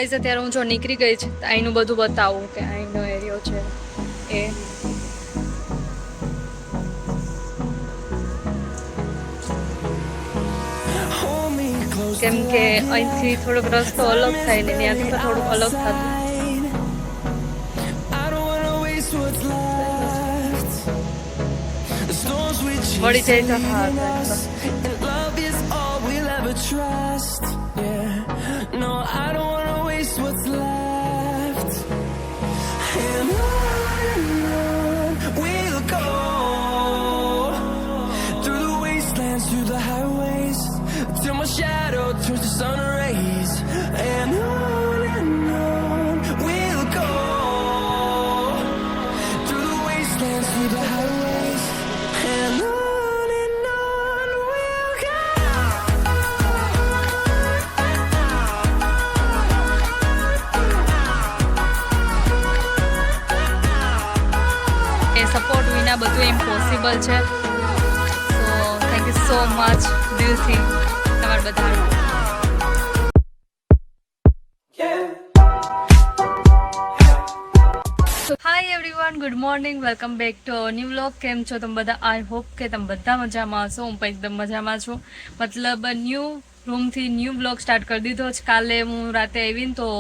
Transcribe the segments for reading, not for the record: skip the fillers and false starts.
અત્યારે હું જો નીકળી ગઈ છે અહીંનું બધું બતાવું કે અહીંનો એરિયો છે એ કેમ કે અહીંથી થોડોક રસ્તો અલગ થાય ને ત્યાંથી પણ થોડુંક અલગ થતું મળી જાય તો હા No, I don't wanna waste what's left. And on we'll go through the wastelands, through the highways, till my shadow turns to sun rays. And on we'll go through the wastelands, through the highways, and on we'll go. Support વિના બધું impossible છે so thank you so much દિલથી તમારા બધાનું hi everyone good morning welcome back to new vlog કેમ છો તમે બધા આઈ હોપ કે તમે બધા મજામાં હશો હું પણ એકદમ મજામાં છું મતલબ ન્યૂ રૂમથી ન્યૂ વ્લોગ સ્ટાર્ટ કરી દીધો છે કાલે હું રાતે આવીને તો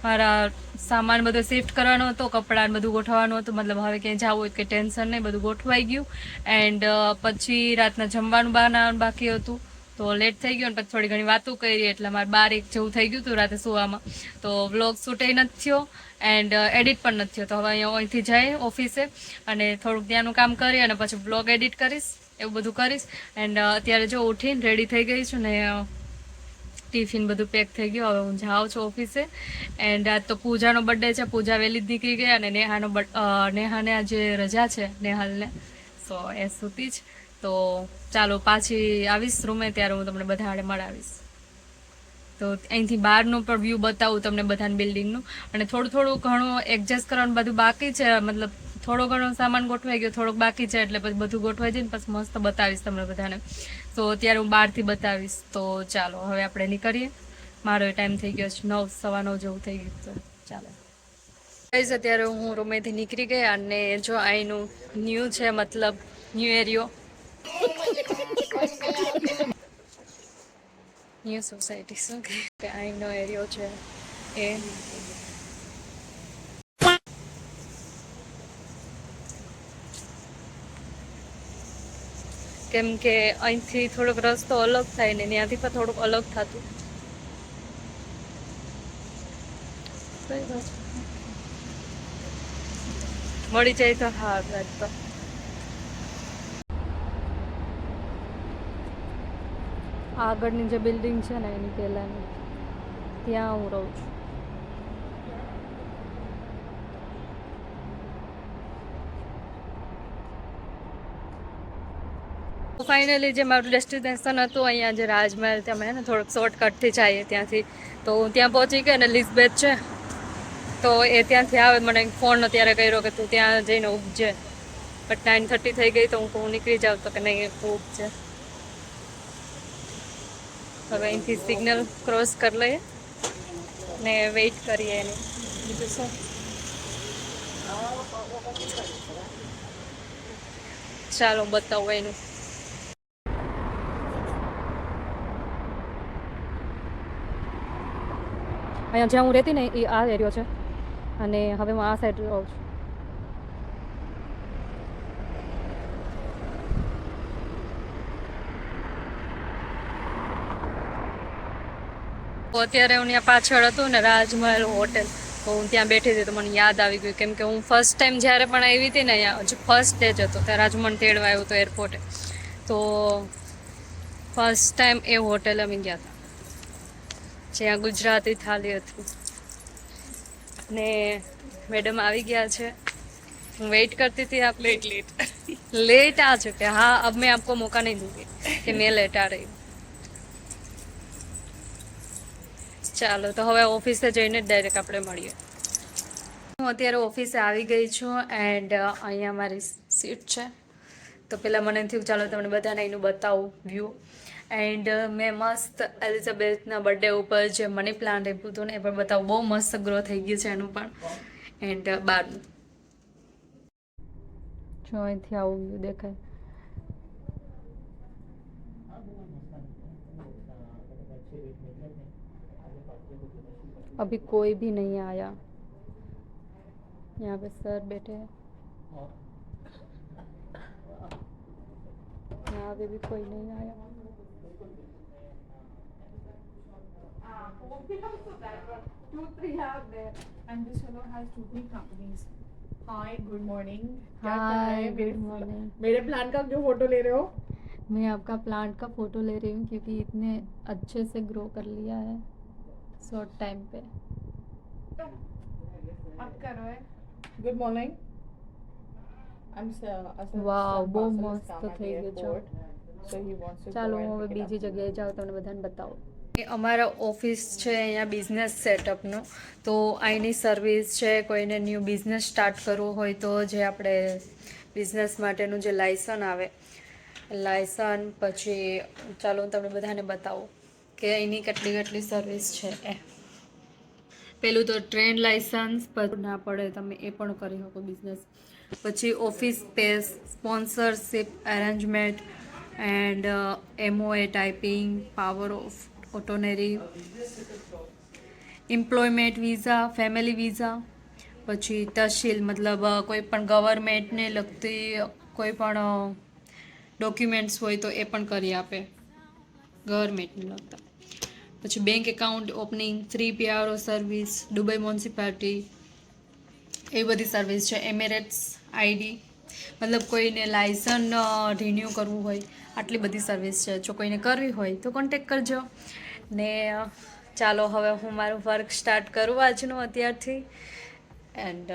મારા સામાન બધો શિફ્ટ કરવાનો હતો કપડાં બધું ગોઠવવાનું હતું મતલબ હવે ક્યાંય જવું હોય કે ટેન્શન નહીં બધું ગોઠવાઈ ગયું એન્ડ પછી રાતના જમવાનું બનાવવાનું બાકી હતું તો લેટ થઈ ગયો અને પછી થોડી ઘણી વાતો કરી એટલે મારે 12-1 જેવું થઈ ગયું હતું રાતે સુવામાં તો વ્લોગ શૂટ નથી થયો એન્ડ એડિટ પણ નથી થયો તો હવે અહીંથી જઈ ઓફિસે અને થોડુંક ત્યાંનું કામ કરી અને પછી વ્લોગ એડિટ કરીશ એવું બધું કરીશ એન્ડ અત્યારે જો ઉઠીને રેડી થઈ ગઈ છું ને ટિફિન બધું પેક થઈ ગયું હવે હું જાઉં છું ઓફિસે એન્ડ આજ તો પૂજાનો બર્થડે છે પૂજા વહેલી જ નીકળી ગઈ અને નેહાને આજે રજા છે નેહાલને સો એ સૂતી જ તો ચાલો પાછી આવીશ રૂમે ત્યારે હું તમને બધા આડે મળાવીશ તો અહીંથી બહારનું પણ વ્યૂ બતાવું તમને બધાને બિલ્ડિંગનું અને થોડું ઘણું એડજસ્ટ કરવાનું બધું બાકી છે મતલબ થોડો ઘણો સામાન ગોઠવાઈ ગયો થોડોક બાકી છે એટલે પછી બધું ગોઠવાઈ જઈને પછી મસ્ત બતાવીશ તમને બધાને તો અત્યારે હું બહારથી બતાવીશ તો ચાલો હવે આપણે નીકળીએ મારો ટાઈમ થઈ ગયો છે 9:15 જેવું થઈ ગયું તો ચાલો ગાઈઝ અત્યારે હું રૂમેથી નીકળી ગઈ અને જો અહીંનું ન્યૂ છે મતલબ ન્યૂ એરિયો ન્યૂ સોસાયટી શું કે અહીંનો એરિયો છે એ કેમ કે અહીંથી થોડોક રસ્તો અલગ થાય ને ત્યાંથી પણ થોડુંક અલગ થતું મળી જાય તો હા તો આગળની જે બિલ્ડિંગ છે ને એની પહેલાંની ત્યાં હું રહું છું ફાઇનલી જે મારું ડેસ્ટિનેશન હતું અહીંયા જે રાજમહેલ ત્યાં મેં ને થોડુંક શોર્ટકટથી જઈએ ત્યાંથી તો હું ત્યાં પહોંચી ગઈ અને લિઝબેથ છે તો એ ત્યાંથી આવે મને ફોન અત્યારે કર્યો કે તું ત્યાં જઈને ઉપજે બટ 9:30 થઈ ગઈ તો હું નીકળી જાઉં તો કે નહીં તું ઉપજે હવે અહીંથી સિગ્નલ ક્રોસ કરી લઈએ ને વેઇટ કરીએ એની બીજું શું ચાલો બતાવું એનું અહીંયા જ્યાં હું રહેતી ને એ આ એરિયો છે અને હવે હું આ સાઈડ રહું છું અત્યારે હું ત્યાં પાછળ હતું ને રાજમહેલ હોટેલ તો હું ત્યાં બેઠી હતી તો મને યાદ આવી ગયું કેમ કે હું ફર્સ્ટ ટાઈમ જ્યારે પણ આવી હતી ને અહીંયા હજુ ફર્સ્ટ ડે જ હતો ત્યારે રાજુ મને તેડવા આવ્યો હતો એરપોર્ટે તો ફર્સ્ટ ટાઈમ એ હોટેલ અમે ગયા હતા જ્યાં ગુજરાતી થાળી હતી ને મેડમ આવી ગયા છે હું વેઇટ કરતી थी आप लेट आ चुके हाँ अब मैं आपको मौका नहीं दूंगी कि मैं लेट आ रही हूँ ચાલો તો હવે ઓફિસે જઈને ડાયરેક્ટ આપણે મળીએ હું અત્યારે ઓફિસે આવી ગઈ છું એન્ડ અહીંયા મારી સીટ છે તો પહેલાં મને થયું ચાલો તમને બધાને એનું બતાવું વ્યૂ એન્ડ મેં મસ્ત એલિઝાબેથના બર્થડે ઉપર જે મની પ્લાન્ટ આપ્યું હતું ને એ પણ બતાવું. બહુ મસ્ત ગ્રો થઈ ગયું છે એનું પણ. એન્ડ બહારનું જો અહીંથી આવું વ્યૂ દેખાય. अभी कोई भी नहीं आया. यहाँ पे सर बैठे हैं. यहाँ पे भी कोई नहीं आया. Two, three are there. And this fellow has two, three companies. Hi, good morning. क्या कर रहे हाय हैं? Good morning. मेरे प्लान का क्यों फोटो ले रहे हो? मैं आपका प्लांट का फोटो ले रही हूँ क्योंकि इतने अच्छे से ग्रो कर लिया है शॉर्ट टाइम पे. मत करो है. Good morning. I'm વાવ બહુ મસ્ત થઈ ગયું છે. So he wants to ચાલો go હું and હવે pick it બીજી up. જગ્યાએ જાઉં તમને બધાને બતાવું. અમારા ઓફિસ છે અહીંયા બિઝનેસ સેટઅપનું, તો અહીંની સર્વિસ છે. કોઈને ન્યૂ બિઝનેસ સ્ટાર્ટ કરવો હોય તો જે આપણે બિઝનેસ માટેનું જે લાયસન આવે, લાયસન પછી ચાલો હું તમને બધાને બતાવું કે અહીંની કેટલી કેટલી સર્વિસ છે. પેલું તો ટ્રેન્ડ લાયસન્સ ના પડે, તમે એ પણ કરી શકો બિઝનેસ. પછી office space, sponsorship arrangement and MOA typing, power of ઓટોનેરી, એમ્પ્લોયમેન્ટ વિઝા, ફેમિલી વિઝા, પછી તહસીલ મતલબ કોઈ પણ ગવર્મેન્ટને લગતી કોઈ પણ ડોક્યુમેન્ટ્સ હોય તો એ પણ કરી આપે ગવર્મેન્ટને લગતા. પછી bank account opening, 3 PRO service, Dubai municipality, એ બધી સર્વિસ છે. એમિરેટ્સ આઈડી મતલબ કોઈને લાયસન રિન્યૂ કરવું હોય, આટલી બધી સર્વિસ છે. જો કોઈને કરવી હોય તો કોન્ટેક કરજો. ને ચાલો હવે હું મારું વર્ક સ્ટાર્ટ કરું આજનું અત્યારથી. એન્ડ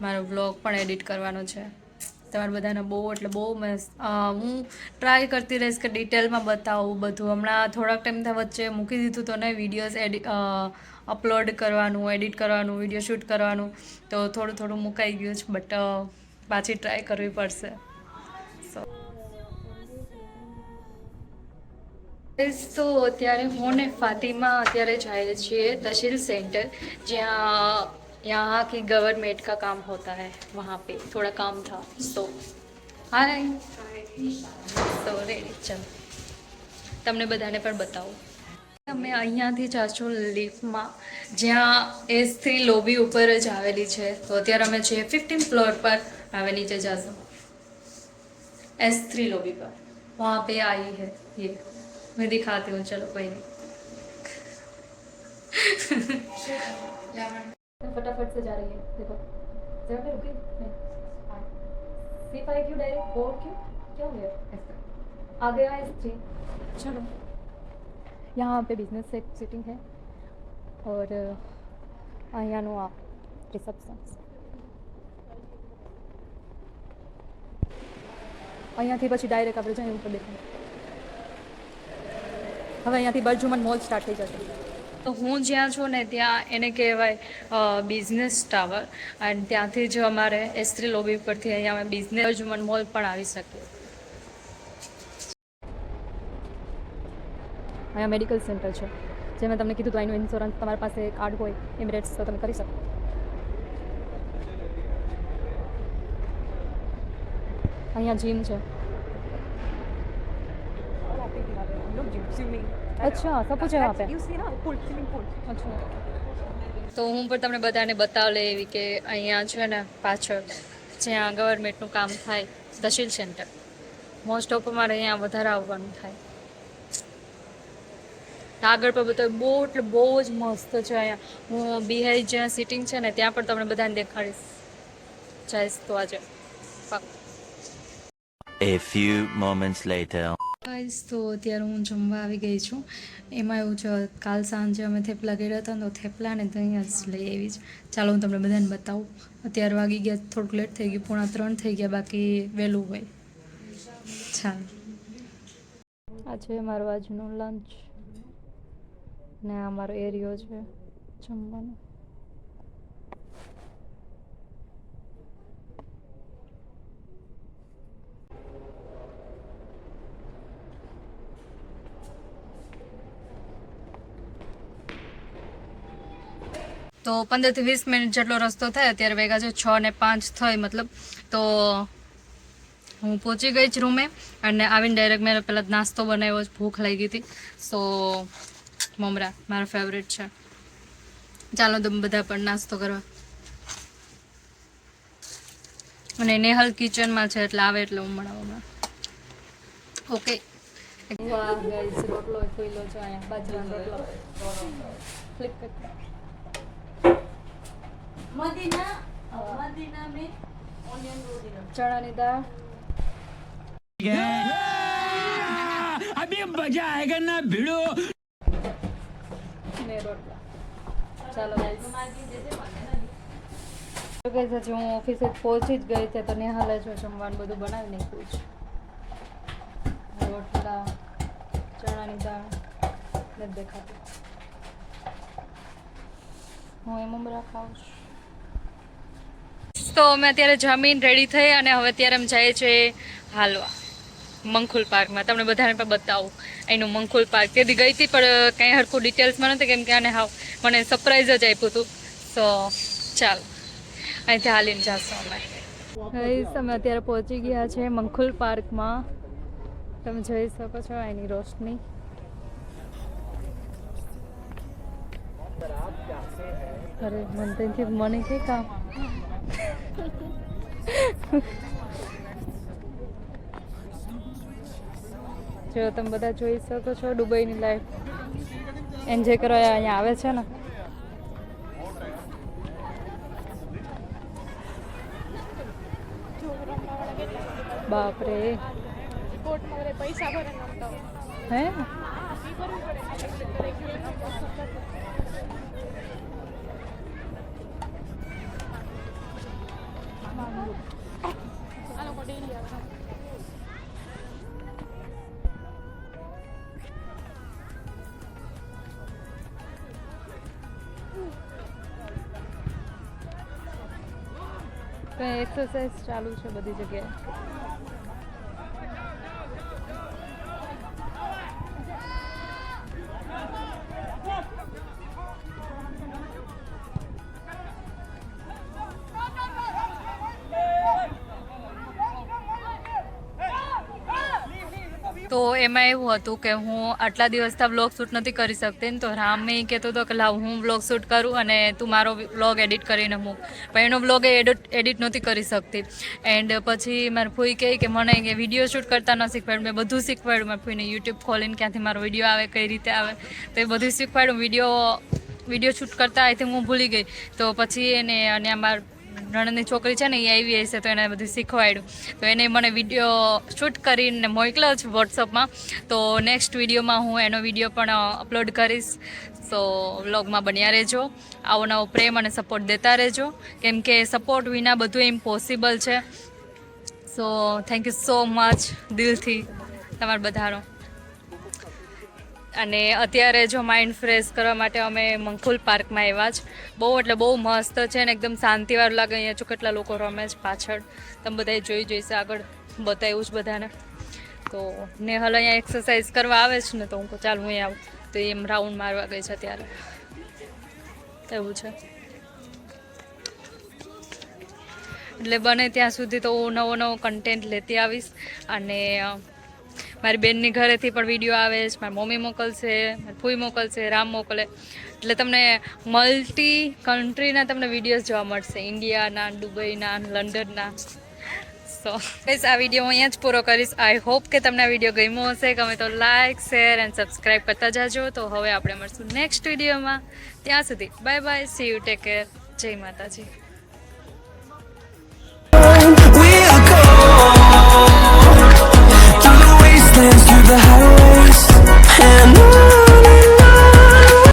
મારો વ્લોગ પણ એડિટ કરવાનો છે. તમારે બધાને બહુ એટલે બહુ મસ્ત હું ટ્રાય કરતી રહીશ કે ડિટેલમાં બતાવું બધું. હમણાં થોડાક ટાઈમથી વચ્ચે મૂકી દીધું તો ને વિડીયોઝ અપલોડ કરવાનું, એડિટ કરવાનું, વિડીયો શૂટ કરવાનું, તો થોડું થોડું મુકાઈ ગયું છે. બટ પાછી ટ્રાય કરવી પડશે. તો અત્યારે હું ને ફાતિમા અત્યારે જાય છીએ तहसील सेंटर, जहाँ यहाँ की गवर्नमेंट का काम होता है, वहाँ पे थोड़ा काम था. सो हाय તો રેડી ચલો તમને બધાને પણ બતાવું. અમે અહીંયાથી જાશું લિફ્ટમાં, જ્યાં S3 લોબી ઉપર જ આવેલી છે. તો અત્યારે અમે છીએ 15th ફ્લોર પર. હવે નીચે જાશું S3 लॉबी पर, वहाँ पे आई है ये. मैं दिखाती हूँ, चलो कोई नहीं. फटाफट से जा रही है, देखो जगह पे रुकी नहीं. C5 क्यों डायरेक्ट 4 क्यों क्या हो गया ऐसा? आ गया S3. चलो यहाँ पे बिजनेस सिटिंग है और અહીંયાનું આ રિસેપ્શન. અહીંયાથી પછી ડાયરેક્ટ આપણે જઈએ ઉપર દેખાય. હવે અહીંયાથી બર્જુમન મોલ સ્ટાર્ટ થઈ જશે. તો હું જ્યાં છું ને ત્યાં એને કહેવાય બિઝનેસ ટાવર, અને ત્યાંથી જ અમારે S3 લોબી પરથી અહીંયા અમે બિઝનેસ બર્જુમન મોલ પણ આવી શકીએ. અહીંયા મેડિકલ સેન્ટર છે. જે મેં તમને કીધું હતું, અહીંનું ઇન્સ્યોરન્સ તમારી પાસે કાર્ડ હોય એમિરેટ્સ તો તમે કરી શકો. અહીંયા જીમ છે. अच्छा सब कुछ है वहाँ पे. अच्छा તો હું પણ તમને બધાને બતાવી એવી કે અહીંયા છે ને પાછળ જ્યાં ગવર્મેન્ટનું કામ થાય, તહસીલ સેન્ટર, મોસ્ટ ઓફ અમારે અહીંયા વધારે આવવાનું થાય. આગળ પર બતાવ્યું બહુ એટલે બહુ જ મસ્ત છે. અહીંયા હું બિહાઈ જ્યાં સિટિંગ છે ને ત્યાં પણ તમને બધાને દેખાડીશ. જઈશ તો આજે પાક્કું. A few moments later. Guys તો અત્યારે હું જમવા આવી ગઈ છું. એમાં એવું છે, કાલ સાંજે અમે થેપલા કર્યા હતા તો થેપલા ને તો અહીંયા જ લઈ આવી જ. ચાલો હું તમને બધાને બતાવું. અત્યારે વાગી ગયા થોડુંક લેટ થઈ ગયું, 2:45 થઈ ગયા, બાકી વહેલું હોય. ચાલો આ છે મારો આજનો લંચ ને આ મારો એરિયો છે જમવાનો. તો 15 થી 20 મિનિટ જેટલો રસ્તો થાય. અત્યારે વાગ્યા છે 6:05 થઈ મતલબ. તો હું પહોંચી ગઈ જ રૂમે અને આવીને ડાયરેક્ટ મેં પહેલાં નાસ્તો બનાવ્યો, ભૂખ લાગી હતી. સો મમરા મારા ફેવરેટ છે. ચાલો તમે બધા પણ નાસ્તો કરવા. અને નેહલ કિચનમાં છે એટલે આવે એટલે હું બનાવવામાં. ઓકે. વાહ ગાઈસ, રોટલો ખોઈલો છે અહીંયા, બાજરાનો રોટલો. ફ્લિપ કર. मदीना में ऑनियन रोटी ચણાની દાળ, अभी मजा आएगा ना भिड़ो. ને રોટલા. ચાલો ગાઈસ. હજી હું ઓફિસે પહોંચી જ ગઈ હતી તો નેહાલે જો જમવાનું બધું બનાવી નાખ્યું છે. રોટલા, ચણાની દાળ નથી દેખાતું. હું એ મમરા ખાઉં છું. તો અમે અત્યારે જમીન રેડી થઈ અને હવે અત્યારે અમે જઈએ છીએ હાલવા મંખુલ પાર્કમાં. તમને બધાને પણ બતાવું અહીંનું મંખુલ પાર્ક. તેથી ગઈ હતી પણ કંઈ હરખું ડિટેલ્સમાં નથી કેમ કે આને હાવ મને સરપ્રાઈઝ જ આપ્યું હતું. તો ચાલો અહીંથી હાલીને જશું અમે. અમે અત્યારે પહોંચી ગયા છે મંખુલ પાર્કમાં. તમે જોઈ શકો છો અહીંની રોશની. અરે મને મને કે કામ જો તમે બધા જોઈ શકો છો દુબઈની લાઈફ એન્જોય કરવા અહીંયા આવે છે ને. બાપરે પૈસા ભરે હે એક્સરસાઇઝ ચાલુ છે બધી જગ્યાએ. તો એમાં એવું હતું કે હું આટલા દિવસથી વ્લોગ શૂટ નથી કરી શકતી ને તો રામે કહેતો હતો કે લાવ હું વ્લોગ શૂટ કરું અને તું મારો વ્લોગ એડિટ કરીને મૂક. પણ એનો વ્લોગ એડિટ નહોતી કરી શકતી. એન્ડ પછી મારી ફૂઈ કહે કે મને કે વિડીયો શૂટ કરતા ન શીખવાડ્યું. મેં બધું શીખવાડ્યું. મારી ફૂઈને યુટ્યુબ ખોલીને ક્યાંથી મારો વિડીયો આવે, કઈ રીતે આવે તો એ બધું શીખવાડ્યું. વિડીયો શૂટ કરતા આઈ થિંક હું ભૂલી ગઈ. તો પછી એને અને અમારા નણંદની છોકરી છે ને એ આવી હશે તો એને બધું શીખવાડ્યું. તો એને મને વિડીયો શૂટ કરીને મોકલ્યો છે વોટ્સઅપમાં. તો નેક્સ્ટ વિડીયોમાં હું એનો વિડીયો પણ અપલોડ કરીશ. સો વ્લોગમાં બન્યા રહેજો. આવો નવો પ્રેમ અને સપોર્ટ દેતા રહેજો કેમ કે સપોર્ટ વિના બધું ઇમ્પોસિબલ છે. So thank you so much દિલથી તમારા બધાનો. અને અત્યારે જો માઇન્ડ ફ્રેશ કરવા માટે અમે મંખુલ પાર્કમાં આવ્યા જ. બહુ એટલે બહુ મસ્ત છે ને એકદમ શાંતિવાળું લાગે. અહીંયા જો કેટલા લોકો રમે છે પાછળ, તમે બધાએ જોઈશે આગળ બતાવ્યું જ બધાને. તો નેહલ અહીંયા એક્સરસાઇઝ કરવા આવે છે ને તો હું ચાલ હું આવું તો એમ રાઉન્ડ મારવા ગઈ છે અત્યારે. એવું છે એટલે બને ત્યાં સુધી તો હું નવો કન્ટેન્ટ લેતી આવીશ. અને મારી બેનની ઘરેથી પણ વિડીયો આવે છે, મારી મમ્મી મોકલશે, મારી ફૂઈ મોકલશે, રામ મોકલે. એટલે તમને મલ્ટી કન્ટ્રીના તમને વિડીયોઝ જોવા મળશે, ઇન્ડિયાના, દુબઈના, લંડનના. સો ગાઈસ આ વિડીયો હું અહીંયા જ પૂરો કરીશ. આઈ હોપ કે તમને આ વિડીયો ગમ્યો હશે. ગમે તો લાઇક, શેર એન્ડ સબસ્ક્રાઈબ કરતા જાજો. તો હવે આપણે મળશું નેક્સ્ટ વિડીયોમાં. ત્યાં સુધી bye bye, C you, take care, જય માતાજી.